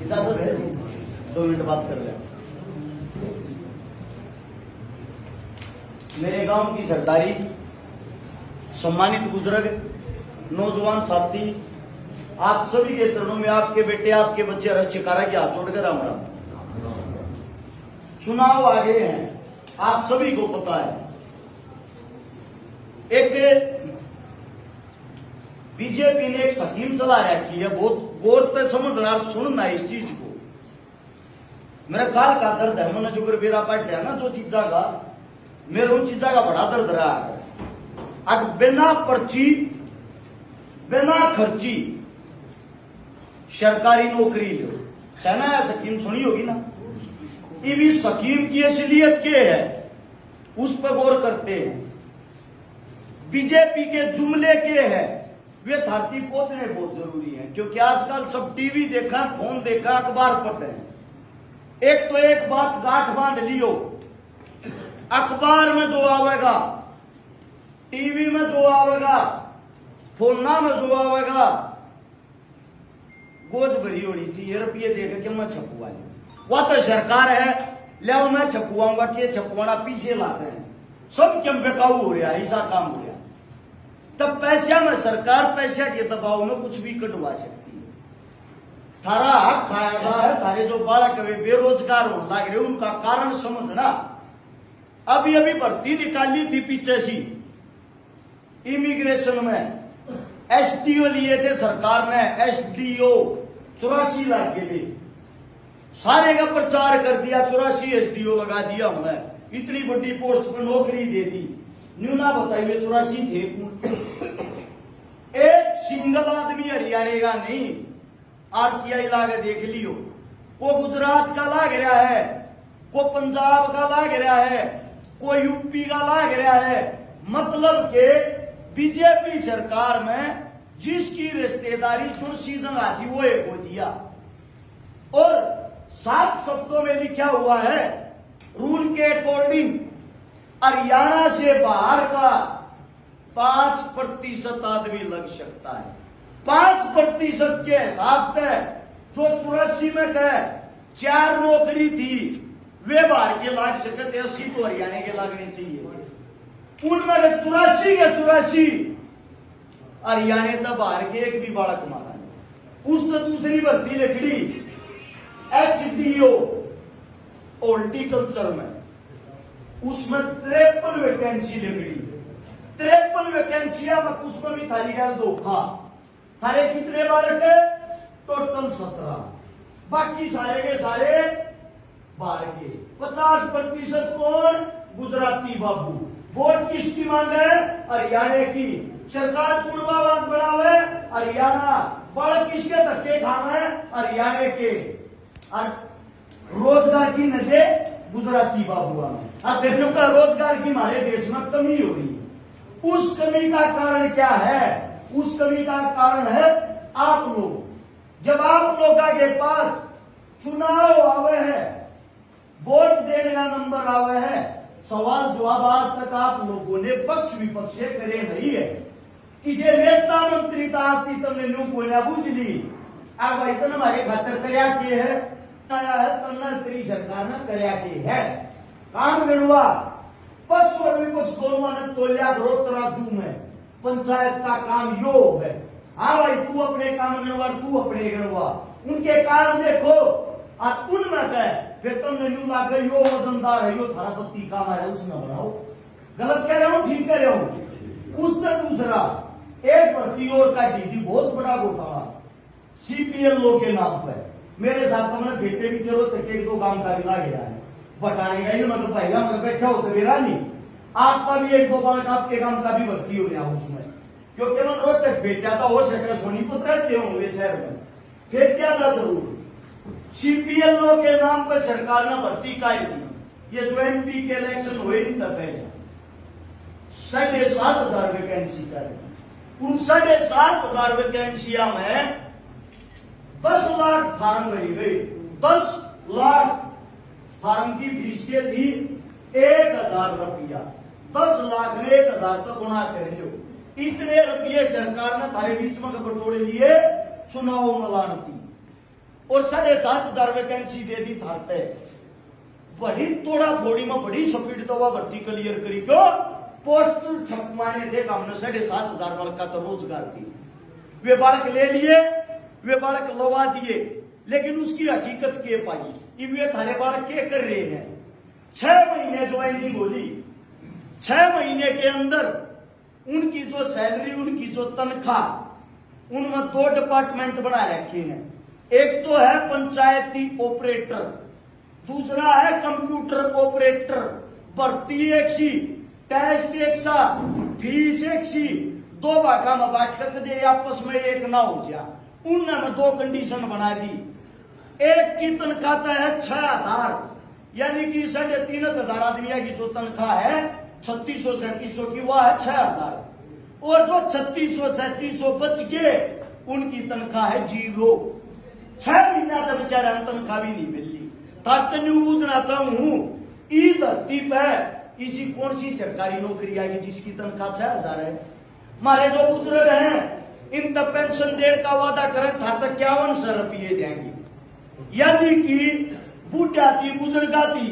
इजाजत है जी, 2 मिनट बात कर ले। मेरे गांव की सरदारी, सम्मानित बुजुर्ग, नौजवान साथी, आप सभी के चरणों में आपके बेटे, आपके बच्चे रस चिकारा के हाथ छोड़कर हमारा चुनाव आ गए हैं, आप सभी को पता है। एक बीजेपी ने एक स्कीम चला रखी है, बहुत गौर से समझना सुनना इस चीज को। मेरा काल का दर्द है, मैंने जो बेरा पाट लिया ना, जो चीजा का मेरे उन चीजा का बड़ा दर्द रहा है। अब बिना पर्ची बिना खर्ची सरकारी नौकरी लो, सेना या स्कीम सुनी होगी ना। ये स्कीम की असलियत क्या है उस पर गौर करते हैं। बीजेपी के जुमले के हैं वे धरती पहुंचने बहुत जरूरी है, क्योंकि आजकल सब टीवी देखा, फोन देखा, अखबार पढ़ते हैं। एक तो एक बात गांठ बांध लियो, अखबार में जो आवेगा, टीवी में जो आवेगा, फोना में जो आवेगा, गोज भरी होनी चाहिए। रुपये देख के मैं छपुआ वह तो सरकार है, लियाओ मैं छपुआऊंगा कि छपुआना पीछे लाते हैं, सब क्यों बेकाऊ हो रहा है, ऐसा काम हो रहा। तब पैसा में सरकार पैसा के दबाव में कुछ भी कटवा सकती है। थारा हक खाया था है, थारे जो बालक बेरोजगार होने लग रहे उनका कारण समझना। अभी अभी भर्ती निकाली थी पीछे सी इमिग्रेशन में, एसडीओ लिए थे सरकार ने, एसडीओ 84 लाख के लिए सारे का प्रचार कर दिया, 84 एसडीओ लगा दिया हमने, इतनी बड़ी पोस्ट पर नौकरी दे दी। न्यूना बताइए 84 थे। एक सिंगल आदमी हरियाणा का नहीं, आरटीआई लागे देख लियो, को गुजरात का लाग रहा है, को पंजाब का लाग रहा है, को यूपी का लाग रहा है। मतलब के बीजेपी सरकार में जिसकी रिश्तेदारी चुरसी जंग आती वो एक हो दिया। और 7 शब्दों में लिखा हुआ है रूल के अकॉर्डिंग हरियाणा से बाहर का 5% आदमी लग सकता है। 5% के हिसाब से जो 84 में कहे 4 नौकरी थी वे बाहर के लाग सकते, 80 तो हरियाणा के लगने चाहिए। उनमें 84 के 84 हरियाणा तो बाहर के एक भी बालक मारा है। उस तो दूसरी भर्ती लिखड़ी एचडीओ हॉर्टिकल्चर में, उसमें 53 वैकेंसी लिखड़ी। 53 वैकेंसियां में उसमें भी थारी डाल धोखा। थारे कितने बालक है? टोटल 17, बाकी सारे के सारे बाहर के। 50% कौन? गुजराती बाबू। वोट किसकी मांग है? हरियाणा की। सरकार पूर्वावास बढ़ावे हरियाणा, बड़ किसके धक्के खावे? हरियाणा के। और रोजगार की नजर गुजराती बाबुआ में। अब देखो का रोजगार की हमारे देश में कमी हो रही है। उस कमी का कारण क्या है? उस कमी का कारण है आप लोग। जब आप लोगों के पास चुनाव आवे है, वोट देने का नंबर आवे है, सवाल जवाब आज तक आप लोगों ने पक्ष विपक्ष से करे नहीं है। किसी नेता मंत्री तास्ती तुमने न्यू कोई ना पूछ ली, अब भाई तो हमारे खातर करया के है, आया है तन्नर तेरी सरकार ने करया के है। काम गणुआ पक्ष और विपक्ष दोनों ने तोलिया करो तराजू में। पंचायत का काम यो है। हाँ भाई तू अपने काम गणवा, तू अपने गणवा, उनके कारण देखो और उनमें कह फिर तुमने न्यू ला कर यो वजनदार है, यो थारा पत्ती काम है, उसमें बनाओ। गलत कह रहा हूं ठीक कह रहा हूं। उससे दूसरा एक भर्ती और का डी बहुत बड़ा घोटाला सीपीएल लो के नाम पर। मेरे साथ तो मैंने बेटे भी करो तक 1-2 काम का भी ला गया है बताने का ही, मतलब पहला मतलब बैठा हो तो मेरा नहीं, आपका भी 1-2 बार आपके काम का भी भर्ती हो रहा उसमें। क्योंकि मैं रोज तक बेटा तो हो सके सोनीपत रहते होंगे शहर में, बेटिया था जरूर। सीपीएल लो के नाम पर सरकार ने भर्ती काई दी। ये जो एमपी के इलेक्शन हुए नहीं तब पहले 7,500 वैकेंसी कर, उन 7,500 वैकेंसिया में 10 लाख फार्म भरी गई। 10 लाख फार्म की फीस के थी 1,000 रुपया। 10 लाख में 1,000 तो गुणा कर लो। इतने रुपये सरकार ने थारे बीच में बटोरे लिए चुनाव में लानती। और 7,500 वैकेंसी दे दी थारते। बड़ी तोड़ा फोड़ी में बड़ी स्पीड तो वह भर्ती क्लियर करी, क्यों? पोस्टर छपवाने थे, हमने 7,500 बालक का तो रोजगार दी। वे बालक ले लिए, वे बालक लवा दिए, लेकिन उसकी हकीकत के पाई वे थारे बालक के कर रहे हैं। 6 महीने ज्वाइनिंग बोली, 6 महीने के अंदर उनकी जो सैलरी, उनकी जो तनख्वाह, उनमें 2 डिपार्टमेंट बना रखे हैं। एक तो है पंचायती ऑपरेटर, दूसरा है कंप्यूटर ऑपरेटर। भर्ती एक सी, टेस्ट एक सा, फीस एक सी, 2 भागा में बांट कर दे, आपस में एक ना हो जा। उन्होंने 2 कंडीशन बना दी। एक की तनख्वाह है 6,000, यानी कि 3,500 आदमियों की जो तनख्वाह है 3600-3700 की, वह है 6,000। और जो 3600-3700 बच के उनकी तनख्वाह है 0। 6 महीना तक बेचारा तनख्वाह भी नहीं मिली। तात्पर्य पूछना चाहूं, इस धरती पर इसी कौन सी सरकारी नौकरी आएगी जिसकी तनख्वाह 6,000 है? हमारे जो बुजुर्ग हैं, इन तक पेंशन देने का वादा करें था तो 5100 रुपये देंगे, यानी कि बूढ़ा थी, बुजुर्गा थी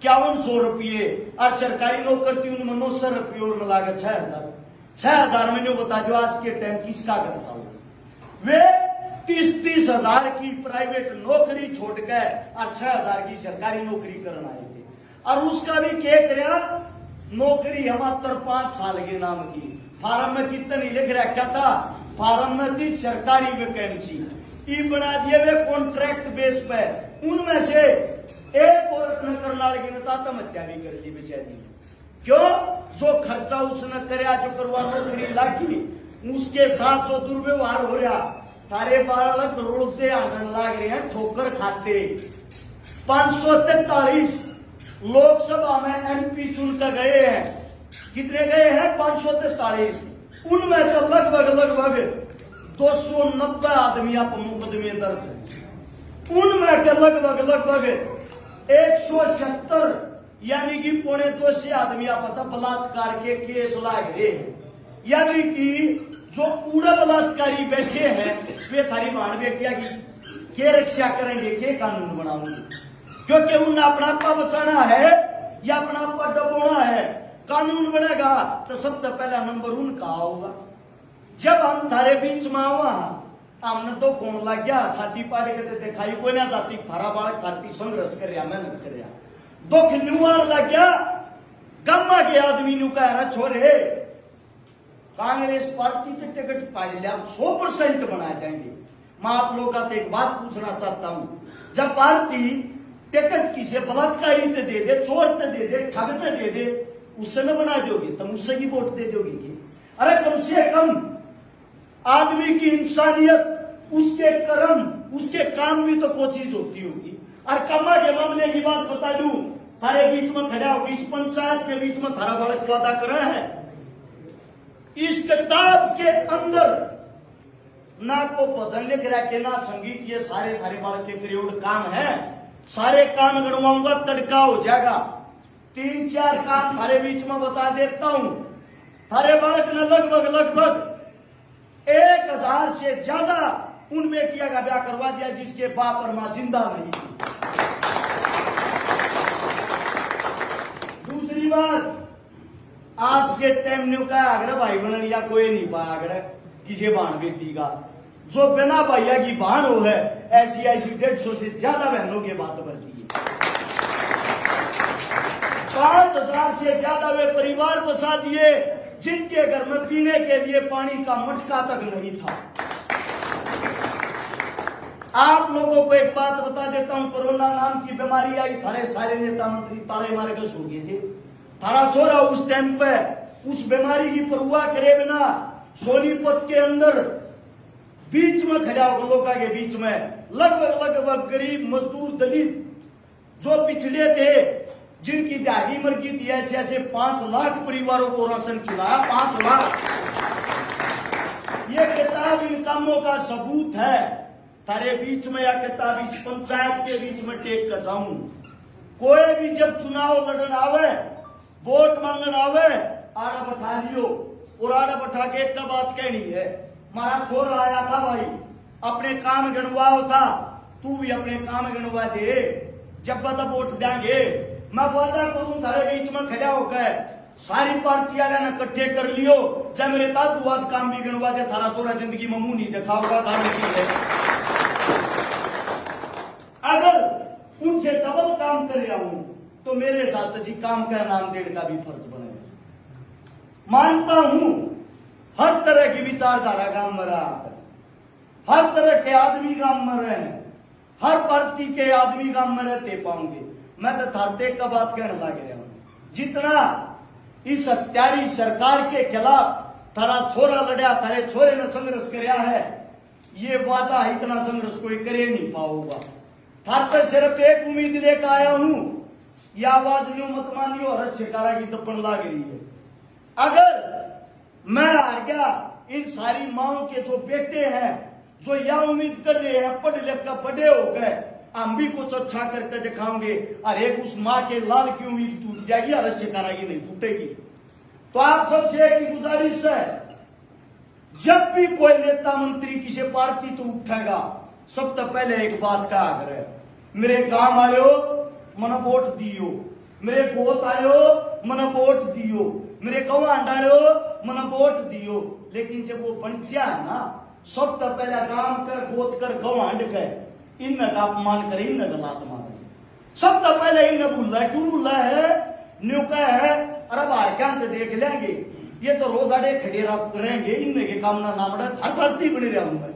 5100 रुपये, और सरकारी नौकर थी उनमें 900 रुपये और मिला के 6,000 मैंने बता दो आज के टाइम किसका खर्चा होगा? वे 30-30 हजार की प्राइवेट नौकरी छोड़ के और 6,000 की सरकारी नौकरी करना आए थे। और उसका भी क्या कराया? नौकरी हम मात्र 5 साल के नाम की। फार्म में कितनी लिख रखा था? फार्म में थी सरकारी वैकेंसी, ई बना दिए वे कॉन्ट्रैक्ट बेस पे। उनमें से एक औरत ने करनाल की आत्महत्या भी कर ली बेचारी। क्यों? जो खर्चा उसने कराया, जो करवा नौकरी लागी, उसके साथ जो दुर्व्यवहार हो रहा, तारे बालक रोते आंगन लाग रहे हैं, ठोकर खाते। 543 लोकसभा में एमपी चुनकर गए हैं। कितने गए हैं? 543। उनमें तो लगभग 290 आदमी आप मुकदमे दर्ज है। उनमें के लगभग 170 यानी कि 250 आदमी आप बलात्कार के केस लाग रहे हैं। यानी कि जो पूरा बलात्कारी बैठे हैं वे थारी मान बेटिया की के रक्षा करेंगे, के कानून बनाओगे? क्योंकि उन्हें अपना आपका बचाना है या अपना आपका डबोना है। कानून बनेगा तो सबसे पहला नंबर उनका होगा। जब हम थारे बीच में आवा, हमने तो कौन लग गया, छाती पाड़े के दिखाई कोई ना जाती, थारा बालक भारतीय संघर्ष कर रहा, मेहनत कर रहा, दुख न्यूआन लग गया। गम्मा के आदमी नु कह रहा, छोरे कांग्रेस पार्टी के टिकट पाई लिया 100% बना देंगे। मैं आप लोगों का तो एक बात पूछना चाहता हूं, जब पार्टी टिकट किसे बलात्कारी ते दे दे, चोर ते दे दे, ठग ते दे दे, उससे न बना दोगे, तुम उससे ही वोट दे दोगे कि? अरे कम से कम आदमी की इंसानियत, उसके कर्म, उसके काम भी तो कोई चीज होती होगी। और कमा के मामले की बात बता दूं, थारे बीच में खड़ा हो, इस पंचायत के बीच में थारा बालक वादा कर रहा है। इस किताब के अंदर ना को भजन लिख रहा के ना संगीत, ये सारे थारे बालक के करोड़ काम है। सारे काम गणवाऊंगा, तड़का हो जाएगा। 3-4 काम थारे बीच में बता देता हूं। थारे बालक ने लगभग 1000 से ज्यादा उन बेटियों का ब्याह करवा दिया जिसके बाप और मां जिंदा नहीं। दूसरी बात, आज के टाइम ने कहा अगर भाई बन लिया कोई नहीं पाया, अगर किसी बहन बेटी का जो बिना भैया की बहन हो है, ऐसी 150 से ज्यादा बहनों की बात बनती है। 5000 से ज्यादा वे परिवार बसा दिए जिनके घर में पीने के लिए पानी का मटका तक नहीं था। आप लोगों को एक बात बता देता हूं, कोरोना नाम की बीमारी आई, थारे सारे नेता मंत्री ताले मारे के सो गए थे। थारा छोरा उस टाइम पे उस बीमारी की परवाह करे बिना सोनीपत के अंदर बीच में खड़ा होकर लोगों के बीच में लगभग गरीब, मजदूर, दलित जो पिछड़े थे, जिनकी दिहाड़ी मर्गी थी, ऐसे 5 लाख परिवारों को राशन खिलाया। 5 लाख। ये किताब इन कामों का सबूत है। तारे बीच में यह किताब इस पंचायत के बीच में टेक कर जाऊं। कोई भी जब चुनाव लड़न आवे, वोट मांगन आवे, आड़ा बैठा लियो और आड़ा बैठा के एक बात कहनी है, हमारा छोरा आया था भाई, अपने काम गणवाओ था, तू भी अपने काम गिनवा दे, जब बता वोट देंगे मैं वादा करूं थारे बीच में खड़ा होकर सारी पार्टी वाले ने इकट्ठे कर लियो, जब मेरे दादूवाद काम भी गिनवा दे, थारा छोरा जिंदगी में मुंह नहीं देखा होगा। अगर उनसे डबल काम कर रहा हूं तो मेरे साथ जी काम का नाम देने का भी फर्ज बनेगा। मानता हूं हर तरह की विचारधारा काम में रहा, हर तरह के आदमी काम में रहे, हर पार्टी के आदमी काम में रहते पाऊंगे। मैं तो थारते का बात कहने लग रहा हूं, जितना इस हत्यारी सरकार के खिलाफ थारा छोरा लड़ा, थारे छोरे ने संघर्ष कराया है, ये वादा इतना संघर्ष कोई करे नहीं पाऊंगा। थार तक सिर्फ एक उम्मीद लेकर आया हूं, यह आवाज न्यू मत मानियो, हर शिकारा की दपन लाग रही है। अगर मैं हार गया, इन सारी माओ के जो बेटे हैं जो यह उम्मीद कर रहे हैं पढ़ लिख कर बड़े हो गए हम भी कुछ अच्छा करके दिखाओगे, अरे उस माँ के लाल की उम्मीद टूट जाएगी, अवश्य कराएगी नहीं टूटेगी। तो आप सबसे एक गुजारिश है, जब भी कोई नेता मंत्री किसी पार्टी तो उठेगा, सबसे पहले एक बात का आग्रह, मेरे काम आयो मन वोट दियो, मेरे गोत आयो मन वोट दियो, मेरे गवां डालो मन वोट दियो। लेकिन जब वो बन जाए ना, सबसे पहले काम कर गोत कर गवांड कर इनका अपमान करे, इनका गलात मारे, सबसे पहले इन्हें बुला क्यों बुला है, न्यू का है, अरे बाहर क्या देख लेंगे, ये तो रोज आड़े खड़े करेंगे, इनके काम ना नाम धरती बनी रहा हूं मैं।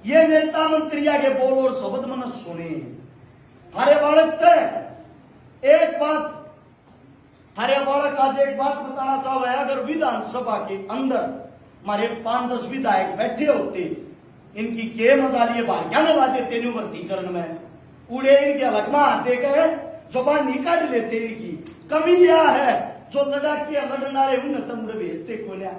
ये नेता मंत्री आगे बोल और शब्द मन सुने, थारे बालक एक बात, थारे बालक आज एक बात बताना चाहो, अगर विधानसभा के अंदर हमारे 5-10 विधायक बैठे होते, इनकी के मजा लिए बाहर क्या नवा देते नहीं वर्गीकरण में, उड़े इनके अलगमा आते गए, जुबान निकाल लेते, इनकी कमी यह है जो लड़ाके लड़ना है उन्हें तमुड़ भेजते को ना।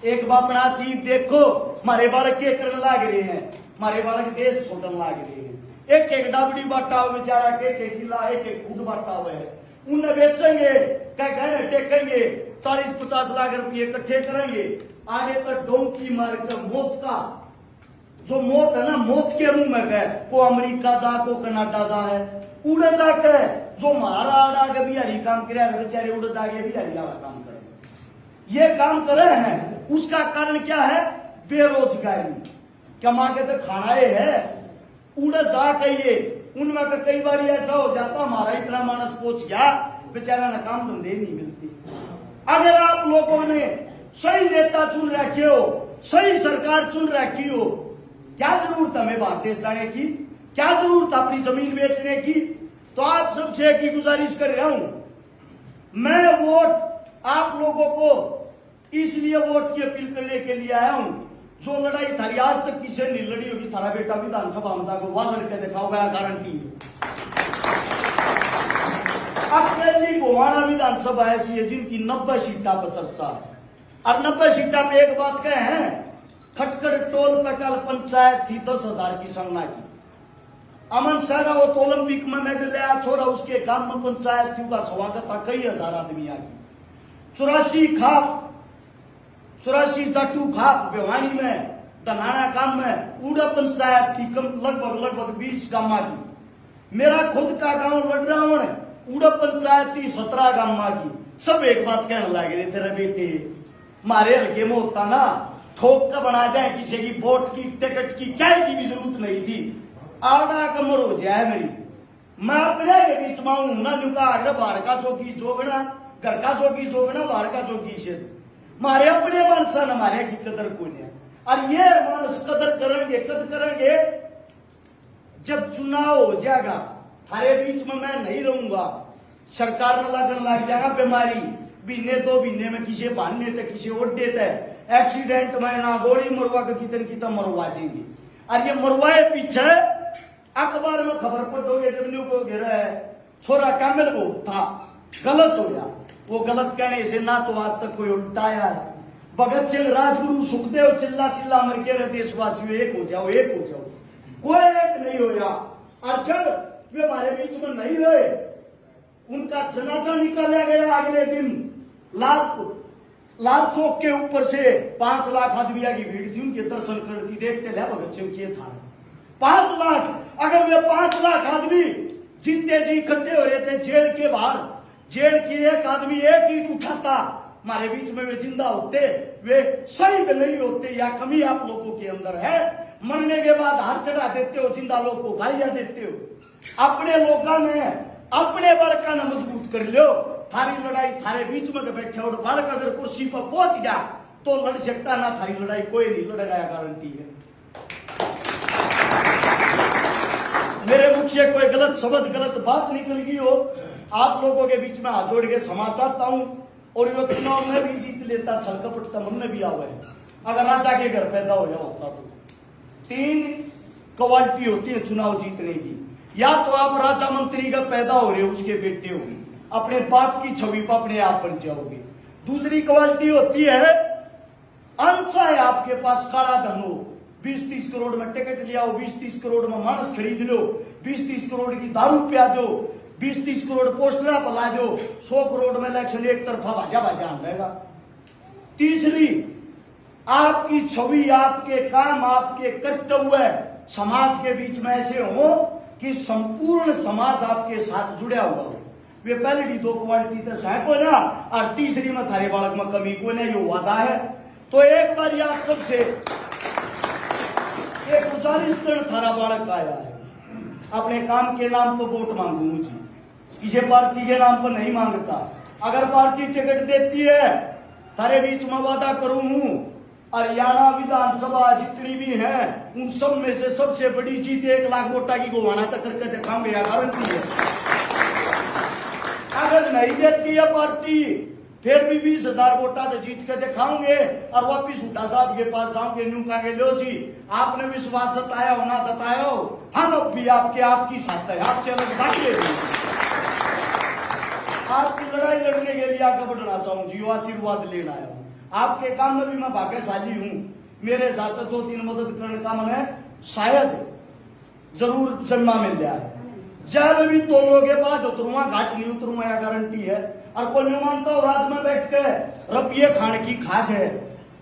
एक बापना थी देखो हमारे बालक के करने लाग रहे हैं, हमारे बालक देश छोड़ने लाग रहे हैं, एक एक डाबड़ी बांटा हुआ बेचारा, एक किला एक एक फूट बांटा हुआ है, उन्हें बेचेंगे, कह गए टेकेंगे, 40-50 लाख रुपये इकट्ठे करेंगे, आगे तो डोंकी मार कर मौत का जो मौत है ना, मौत के मुंह में गए, को अमेरिका जा को कनाडा जा है, उड़ जाकर जो मारा आड़ा के बिहारी काम करे बेचारे उड़ जाके बिहारी वाला काम करे, ये काम कर रहे हैं। उसका कारण क्या है, बेरोजगारी, कमा के तो खाना है, उड़ जा कहिए उनमें का कई बार ऐसा हो जाता हमारा इतना मानस पहुंच गया बेचारा ना काम धंधे नहीं मिलते। अगर आप लोगों ने सही नेता चुन रखे हो, सही सरकार चुन रखी हो, क्या जरूरत हमें बाहर देश जाने की, क्या जरूरत अपनी जमीन बेचने की। तो आप सबसे एक गुजारिश कर रहा हूं, मैं वोट आप लोगों को इसलिए वोट की अपील करने के लिए आया हूं, जो लड़ाई थारी आज तक किसी नहीं लड़ी होगी, थारा बेटा विधानसभा में जाकर वह लड़के दिखाओ, गया गारंटी है। अकेली गोवाना विधानसभा ऐसी है जिनकी 90 सीटा पर चर्चा है, और 90 सीटा पे एक बात कहे हैं, खटखट टोल पे कल पंचायत थी 10,000 की संगना की, अमन सहरा वो तो ओलंपिक में मेडल लिया छोरा, उसके गांव में पंचायत थी, उसका स्वागत था, कई हजार आदमी आ गए। 84 जाटू खाप भिवानी में तनाना गांव में उड़ा पंचायत थी, कम लगभग 20 गांव की। मेरा खुद का गांव लड़ रहा हूं, उड़ा पंचायत थी 17 गांव की। सब एक बात कहने लगे रे, तेरे बेटे मारे हल्के में होता ना, ठोक का बना जाए, किसी की वोट की टिकट की क्या की भी जरूरत नहीं थी, आड़ा कमर हो जाए मेरी, मैं अपने के बीच में हूं ना, नुका अगर बाहर का चौकी जोगना, घर का चौकी जोगना, बाहर का चौकी से मारे अपने मानसा न मारे की कदर को नहीं। और ये मानस कदर करेंगे जब चुनाव हो जाएगा, थारे बीच में मैं नहीं रहूंगा, सरकार में लगने लग जाएगा बीमारी, महीने 2 महीने में किसी बांधने थे किसी ओढ़े थे, एक्सीडेंट में ना गोली मरवा के कितने मरवा देंगे। और ये मरवाए पीछे अखबार में खबर पढ़ोगे, जब को घेरा है छोरा कामिल को था, गलत हो गया, वो गलत कहने से ना तो आज तक कोई उल्टाया है। भगत सिंह, राजगुरु, सुखदेव चिल्ला चिल्ला मर के रहे, देशवासियों एक हो जाओ, एक हो जाओ, कोई एक नहीं होया। और जब वे हमारे बीच में नहीं रहे, उनका जनाजा निकाला गया अगले दिन, लाल चौक के ऊपर से 5 लाख आदमी की भीड़ थी, उनके दर्शन करती देखते ले भगत सिंह के था, 5 लाख, अगर वे 5 लाख आदमी जीते जी इकट्ठे हो रहे थे जेल के बाहर, जेल की एक आदमी एक ईंट उठाता, हमारे बीच में वे जिंदा होते, वे शहीद नहीं होते। या कमी आप लोगों के अंदर है, मरने के बाद हाथ चढ़ा देते हो, जिंदा लोग को गालियां देते हो। अपने लोगों ने अपने बड़का ने मजबूत कर लो, थारी लड़ाई थारे बीच में बैठे और बालक अगर कुर्सी पर पहुंच गया तो लड़ सकता ना, थारी लड़ाई कोई नहीं लड़ेगा, गारंटी है। मेरे मुख से कोई गलत शब्द गलत बात निकल गई हो, आप लोगों के बीच में हाथ जोड़ के क्षमा चाहता हूं। और ये चुनाव में भी जीत लेता, छल कपट का मन में भी आवा है। अगर राजा के घर पैदा हो जाओ होता तो 3 क्वालिटी होती है चुनाव जीतने की, या तो आप राजा मंत्री का पैदा हो रहे हो, उसके बेटे होंगे, अपने बाप की छवि पर अपने आप बन जाओगे। दूसरी क्वालिटी होती है अंचा है आपके पास काला धन हो, 20-30 करोड़ में टिकट लिया हो, 20-30 करोड़ में मांस खरीद लो, 20-30 करोड़ की दारू पिया दो, 20-30 करोड़ पोस्टर पला दो, 100 करोड़ में इलेक्शन एक तरफा भाजा आएगा। तीसरी आपकी छवि, आपके काम, आपके कर्तव्य समाज के बीच में ऐसे हो कि संपूर्ण समाज आपके साथ जुड़ा हुआ हो। वे पहले 2 क्वालिटी तो सह को ना, और तीसरी में थारे बालक में कमी को ना, यो वादा है। तो एक बार आप सबसे एक गुजारिश थारा बालक आया है, अपने काम के नाम पर वोट मांगू मुझे, किसी पार्टी के नाम पर नहीं मांगता। अगर पार्टी टिकट देती है, थारे बीच में वादा करूं हूं, हरियाणा विधानसभा जितनी भी है उन सब में से सबसे बड़ी जीत 1 लाख वोटा की गोवाना तक करके दिखाऊंगे, गारंटी है। अगर नहीं देती है पार्टी, फिर भी 20,000 वोटा तो जीत के दिखाऊंगे और वापिस हुड्डा साहब के पास जाऊंगे, न्यू कहेंगे लो जी आपने विश्वास जताया हो ना जताया हो, हम अब भी आपकी साथ है, आपसे अलग बाकी आपकी लड़ाई लड़ने के लिए आगे बढ़ना चाहूँ जी, आशीर्वाद लेना आया हूँ। आपके काम में भी मैं भाग्यशाली हूँ, मेरे साथ 2-3 मदद करने का मन है, शायद जरूर जन्मा मिल जाए। जब भी तोलों के बाद उतरूंगा, घाट नहीं उतरूंगा, यह गारंटी है। और कोई नहीं मानता हूँ, राज में बैठ के रुपये खाने की खाज है,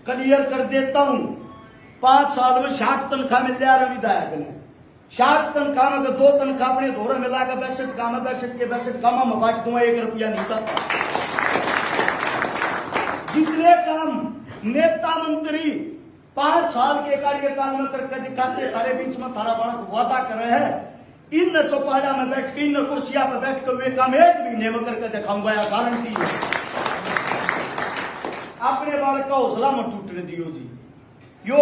क्लियर कर देता हूँ। 5 साल में 60 तनख्वाह मिल जाए विधायक ने, 60 तनख्वाह में 2 तनख्वाह अपने धोरे मिलाकर 62 काम में 62 काम में बांट दूंगा, 1 रुपया नहीं चाहता। जितने काम नेता मंत्री 5 साल के कार्यकाल में करके दिखाते, सारे बीच में थारा बालक वादा कर रहे हैं, इन चौपाया में बैठ के, इन कुर्सिया पर बैठ कर वे काम 1 महीने में करके दिखाऊंगा, या गारंटी है। अपने बालक का हौसला मत टूटने दियो जी, यो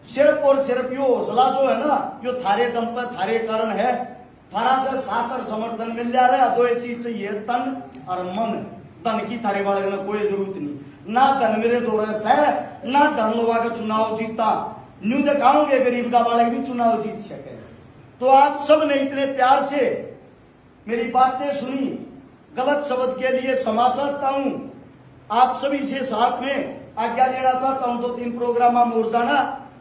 सिर्फ और सिर्फ यो हौसला जो है ना, यो थारे दम पर थारे कारण है। थारा से साथ और समर्थन मिल जा रहा है, 2 चीज चाहिए, तन और मन। तन की थारे बालक ने कोई जरूरत नहीं, ना धन मेरे दौरे से, ना धन लोगा का चुनाव जीता, न्यू दिखाओगे गरीब का बालक भी चुनाव जीत सके। तो आप सब ने इतने प्यार से मेरी बातें सुनी, गलत शब्द के लिए क्षमा चाहता हूं। आप सभी से साथ में आज्ञा लेना चाहता हूं, 2-3 प्रोग्राम में और जाना।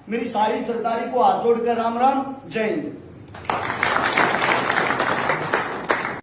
मेरी सारी सरदारी को हाथ जोड़कर राम राम, जय हिंद।